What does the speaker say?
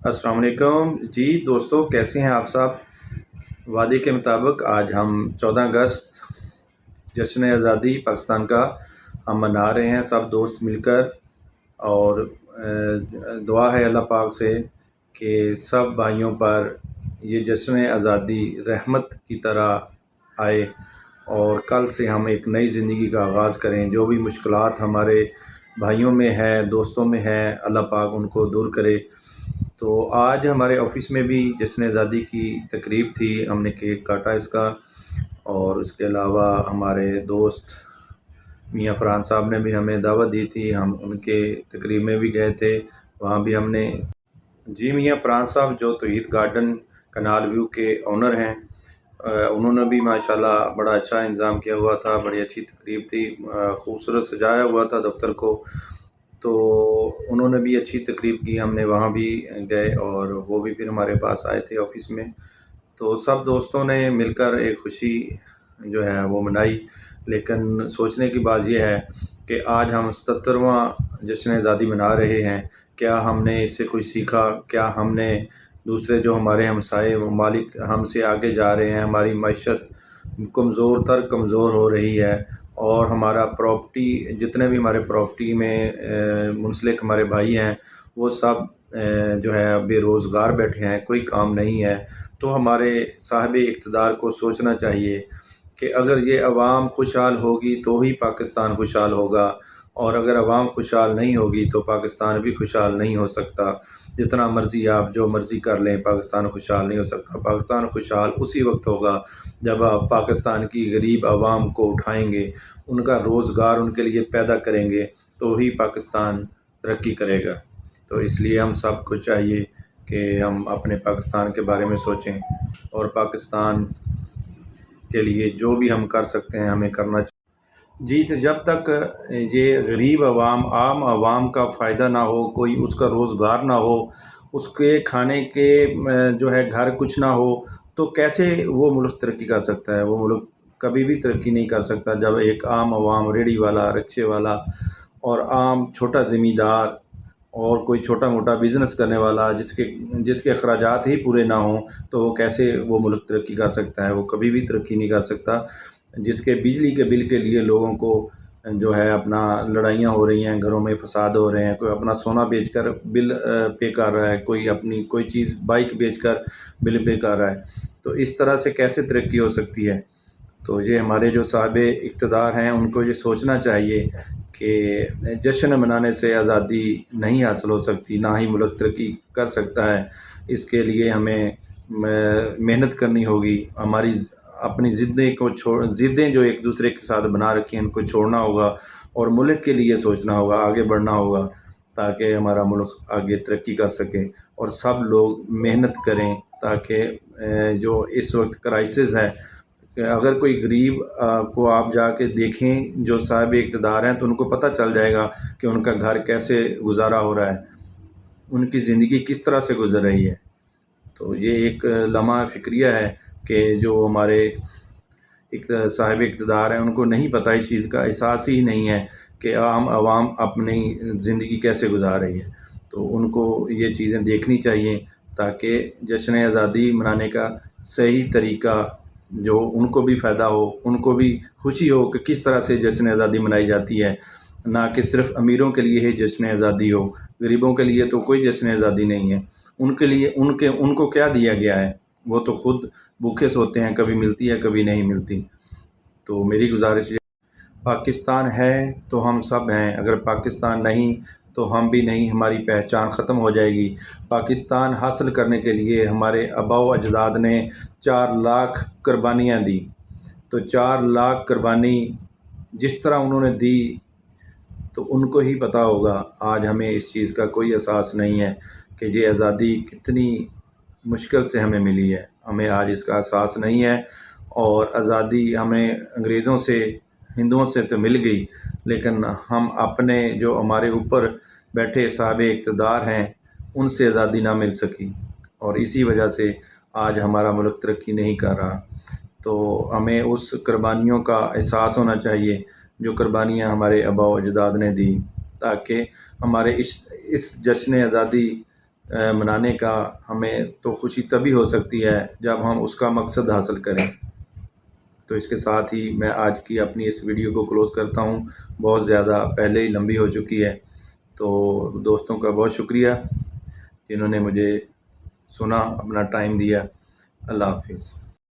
السلام علیکم جی دوستو، کیسے ہیں آپ سب؟ وعدے کے مطابق آج ہم 14 اگست جشن آزادی پاکستان کا ہم منا رہے ہیں سب دوست مل کر، اور دعا ہے اللہ پاک سے کہ سب بھائیوں پر یہ جشن آزادی رحمت کی طرح آئے، اور کل سے ہم ایک نئی زندگی کا آغاز کریں۔ جو بھی مشکلات ہمارے بھائیوں میں ہے، دوستوں میں ہے، اللہ پاک ان کو دور کرے۔ تو آج ہمارے آفس میں بھی جشن آزادی کی تقریب تھی، ہم نے کیک کاٹا اس کا، اور اس کے علاوہ ہمارے دوست میاں فرحان صاحب نے بھی ہمیں دعوت دی تھی، ہم ان کے تقریب میں بھی گئے تھے۔ وہاں بھی ہم نے جی میاں فرحان صاحب جو توحید گارڈن کنال ویو کے اونر ہیں، انہوں نے بھی ماشاءاللہ بڑا اچھا انتظام کیا ہوا تھا، بڑی اچھی تقریب تھی، خوبصورت سجایا ہوا تھا دفتر کو، تو انہوں نے بھی اچھی تقریب کی۔ ہم نے وہاں بھی گئے اور وہ بھی پھر ہمارے پاس آئے تھے آفس میں، تو سب دوستوں نے مل کر ایک خوشی جو ہے وہ منائی۔ لیکن سوچنے کی بات یہ ہے کہ آج ہم 77واں جشن آزادی منا رہے ہیں، کیا ہم نے اس سے کچھ سیکھا؟ کیا ہم نے دوسرے جو ہمارے ہمسائے ممالک ہم سے آگے جا رہے ہیں، ہماری معیشت کمزور ہو رہی ہے، اور ہمارا پراپرٹی جتنے بھی ہمارے پراپرٹی میں منسلک ہمارے بھائی ہیں وہ سب جو ہے بے روزگار بیٹھے ہیں، کوئی کام نہیں ہے، تو ہمارے صاحب اقتدار کو سوچنا چاہیے کہ اگر یہ عوام خوشحال ہوگی تو ہی پاکستان خوشحال ہوگا، اور اگر عوام خوشحال نہیں ہوگی تو پاکستان بھی خوشحال نہیں ہو سکتا۔ جتنا مرضی آپ جو مرضی کر لیں، پاکستان خوشحال نہیں ہو سکتا۔ پاکستان خوشحال اسی وقت ہوگا جب آپ پاکستان کی غریب عوام کو اٹھائیں گے، ان کا روزگار ان کے لیے پیدا کریں گے، تو ہی پاکستان ترقی کرے گا۔ تو اس لیے ہم سب کو چاہیے کہ ہم اپنے پاکستان کے بارے میں سوچیں، اور پاکستان کے لیے جو بھی ہم کر سکتے ہیں ہمیں کرنا چاہیے۔ جی تو جب تک یہ غریب عوام، عام عوام کا فائدہ نہ ہو، کوئی اس کا روزگار نہ ہو، اس کے کھانے کے جو ہے گھر کچھ نہ ہو، تو کیسے وہ ملک ترقی کر سکتا ہے؟ وہ ملک کبھی بھی ترقی نہیں کر سکتا جب ایک عام عوام، ریڑھی والا، رکشے والا، اور عام چھوٹا زمیندار اور کوئی چھوٹا موٹا بزنس کرنے والا جس کے اخراجات ہی پورے نہ ہوں، تو وہ کیسے وہ ملک ترقی کر سکتا ہے؟ وہ کبھی بھی ترقی نہیں کر سکتا۔ جس کے بجلی کے بل کے لیے لوگوں کو جو ہے اپنا لڑائیاں ہو رہی ہیں، گھروں میں فساد ہو رہے ہیں، کوئی اپنا سونا بیچ کر بل پے کر رہا ہے، کوئی اپنی کوئی چیز بائک بیچ کر بل پے کر رہا ہے، تو اس طرح سے کیسے ترقی ہو سکتی ہے؟ تو یہ ہمارے جو صاحب اقتدار ہیں ان کو یہ سوچنا چاہیے کہ جشن منانے سے آزادی نہیں حاصل ہو سکتی، نہ ہی ملک ترقی کر سکتا ہے۔ اس کے لیے ہمیں محنت کرنی ہوگی، ہماری اپنی ضدیں جو ایک دوسرے کے ساتھ بنا رکھی ہیں ان کو چھوڑنا ہوگا، اور ملک کے لیے سوچنا ہوگا، آگے بڑھنا ہوگا، تاکہ ہمارا ملک آگے ترقی کر سکے، اور سب لوگ محنت کریں تاکہ جو اس وقت کرائسس ہے، کہ اگر کوئی غریب کو آپ جا کے دیکھیں جو صاحب اقتدار ہیں تو ان کو پتہ چل جائے گا کہ ان کا گھر کیسے گزارا ہو رہا ہے، ان کی زندگی کس طرح سے گزر رہی ہے۔ تو یہ ایک لمحہ فکریہ ہے کہ جو ہمارے صاحب اقتدار ہیں ان کو نہیں پتہ، اس چیز کا احساس ہی نہیں ہے کہ عام عوام اپنی زندگی کیسے گزار رہی ہے۔ تو ان کو یہ چیزیں دیکھنی چاہیے تاکہ جشن آزادی منانے کا صحیح طریقہ جو ان کو بھی فائدہ ہو، ان کو بھی خوشی ہو کہ کس طرح سے جشن آزادی منائی جاتی ہے، نہ کہ صرف امیروں کے لیے ہی جشن آزادی ہو، غریبوں کے لیے تو کوئی جشن آزادی نہیں ہے۔ ان کے لیے ان کو کیا دیا گیا ہے؟ وہ تو خود بھوکے سوتے ہیں، کبھی ملتی ہے کبھی نہیں ملتی۔ تو میری گزارش یہ، پاکستان ہے تو ہم سب ہیں، اگر پاکستان نہیں تو ہم بھی نہیں، ہماری پہچان ختم ہو جائے گی۔ پاکستان حاصل کرنے کے لیے ہمارے آباء و اجداد نے 4 لاکھ قربانیاں دی، تو 4 لاکھ قربانی جس طرح انہوں نے دی تو ان کو ہی پتہ ہوگا۔ آج ہمیں اس چیز کا کوئی احساس نہیں ہے کہ یہ آزادی کتنی مشکل سے ہمیں ملی ہے، ہمیں آج اس کا احساس نہیں ہے۔ اور آزادی ہمیں انگریزوں سے، ہندوؤں سے تو مل گئی، لیکن ہم اپنے جو ہمارے اوپر بیٹھے صاحب اقتدار ہیں ان سے آزادی نہ مل سکی، اور اسی وجہ سے آج ہمارا ملک ترقی نہیں کر رہا۔ تو ہمیں اس قربانیوں کا احساس ہونا چاہیے جو قربانیاں ہمارے آباء و اجداد نے دی، تاکہ ہمارے اس جشن آزادی منانے کا ہمیں تو خوشی تبھی ہو سکتی ہے جب ہم اس کا مقصد حاصل کریں۔ تو اس کے ساتھ ہی میں آج کی اپنی اس ویڈیو کو کلوز کرتا ہوں، بہت زیادہ پہلے ہی لمبی ہو چکی ہے۔ تو دوستوں کا بہت شکریہ جنہوں نے مجھے سنا، اپنا ٹائم دیا۔ اللہ حافظ۔